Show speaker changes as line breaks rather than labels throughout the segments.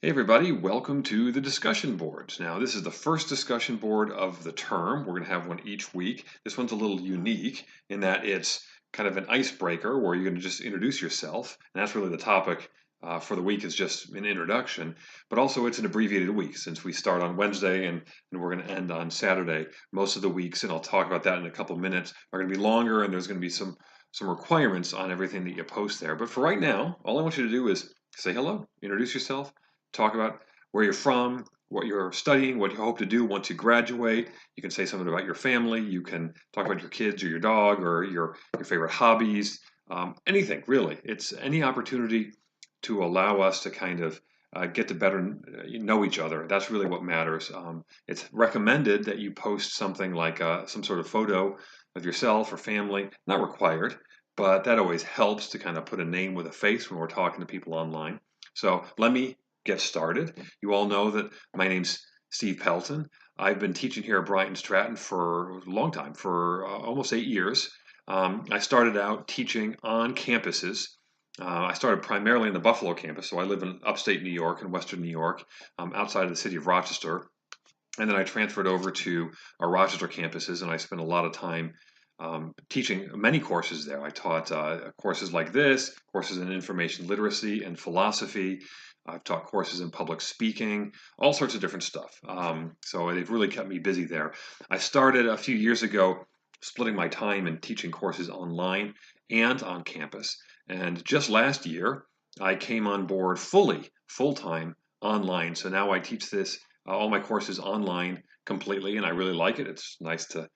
Hey everybody, welcome to the discussion boards. Now, this is the first discussion board of the term. We're going to have one each week. This one's a little unique in that it's kind of an icebreaker where you're going to just introduce yourself. And that's really the topic for the week is just an introduction. But also it's an abbreviated week since we start on Wednesday and we're going to end on Saturday. Most of the weeks, and I'll talk about that in a couple minutes, are going to be longer and there's going to be some requirements on everything that you post there. But for right now, all I want you to do is say hello, introduce yourself, talk about where you're from, what you're studying, what you hope to do once you graduate. You can say something about your family. You can talk about your kids or your dog or your favorite hobbies. Anything really. It's any opportunity to allow us to kind of get to better know each other. That's really what matters. It's recommended that you post something like some sort of photo of yourself or family. Not required, but that always helps to kind of put a name with a face when we're talking to people online. So let me get started. You all know that my name's Steve Pelton. I've been teaching here at Bryant Stratton for a long time, for almost 8 years. I started out teaching on campuses. I started primarily in the Buffalo campus, so I live in upstate New York and western New York, outside of the city of Rochester. And then I transferred over to our Rochester campuses, and I spent a lot of time teaching many courses there. I taught courses like this, courses in information literacy and philosophy. I've taught courses in public speaking, all sorts of different stuff. So they've really kept me busy there. I started a few years ago splitting my time and teaching courses online and on campus. And just last year, I came on board fully, full time online. So now I teach this, all my courses online completely, and I really like it. It's nice to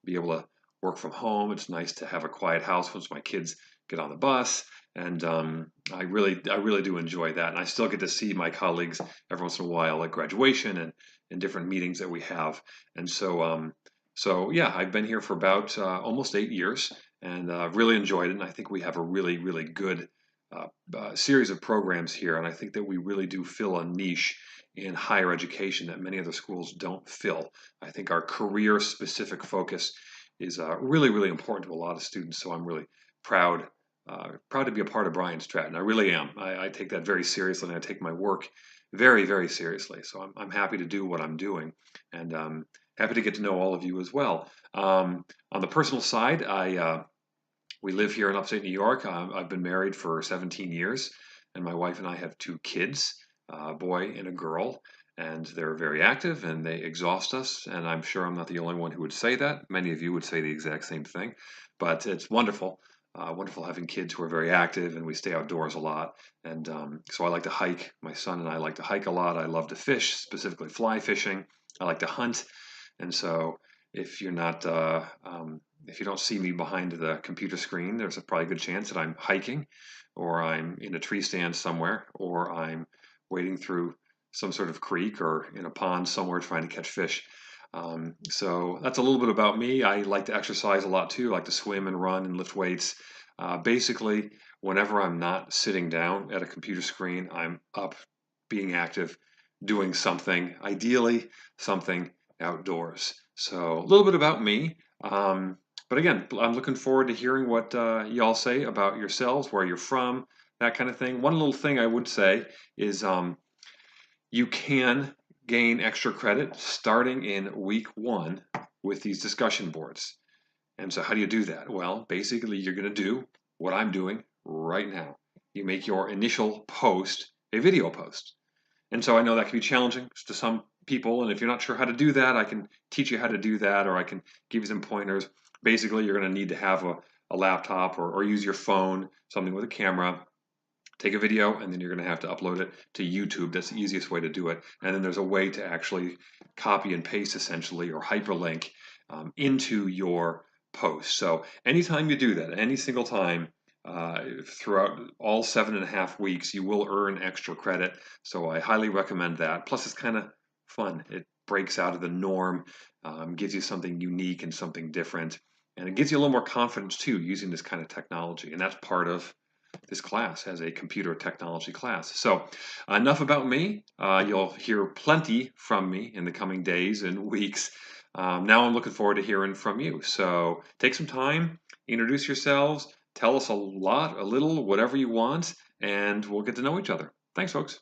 be able to work from home. It's nice to have a quiet house once my kids get on the bus, and I really do enjoy that. And I still get to see my colleagues every once in a while at graduation and in different meetings that we have. And so yeah, I've been here for about almost 8 years, and really enjoyed it. And I think we have a really good series of programs here, and I think that we really do fill a niche in higher education that many other schools don't fill. I think our career specific focus is really important to a lot of students. So I'm really proud proud to be a part of Bryant Stratton. I really am. I take that very seriously, and I take my work very seriously. So I'm happy to do what I'm doing, and happy to get to know all of you as well. On the personal side, we live here in upstate New York. I've been married for 17 years, and my wife and I have two kids, a boy and a girl, and they're very active and they exhaust us. And I'm sure I'm not the only one who would say that. Many of you would say the exact same thing, but it's wonderful. Wonderful having kids who are very active and we stay outdoors a lot. And so I like to hike. My son and I like to hike a lot. I love to fish, specifically fly fishing. I like to hunt. And so if you're not, if you don't see me behind the computer screen, there's a probably good chance that I'm hiking, or I'm in a tree stand somewhere, or I'm wading through some sort of creek or in a pond somewhere trying to catch fish. So that's a little bit about me. I like to exercise a lot too. I like to swim and run and lift weights. Basically, whenever I'm not sitting down at a computer screen, I'm up, being active, doing something, ideally something outdoors. So a little bit about me. But again, I'm looking forward to hearing what y'all say about yourselves, where you're from, that kind of thing. One little thing I would say is you can gain extra credit starting in week one with these discussion boards. And so, how do you do that? Well, basically, you're going to do what I'm doing right now. You make your initial post a video post. And so, I know that can be challenging to some people. And if you're not sure how to do that, I can teach you how to do that, or I can give you some pointers. Basically, you're going to need to have a laptop or use your phone, something with a camera. Take a video, and then you're going to have to upload it to YouTube. That's the easiest way to do it. And then there's a way to actually copy and paste, essentially, or hyperlink into your post. So anytime you do that, any single time throughout all 7.5 weeks, you will earn extra credit. So I highly recommend that. Plus, it's kind of fun. It breaks out of the norm, gives you something unique and something different. And it gives you a little more confidence, too, using this kind of technology. And that's part of this class as a computer technology class. So enough about me. You'll hear plenty from me in the coming days and weeks. Now I'm looking forward to hearing from you. So take some time, introduce yourselves, tell us a lot, a little, whatever you want, and we'll get to know each other. Thanks, folks.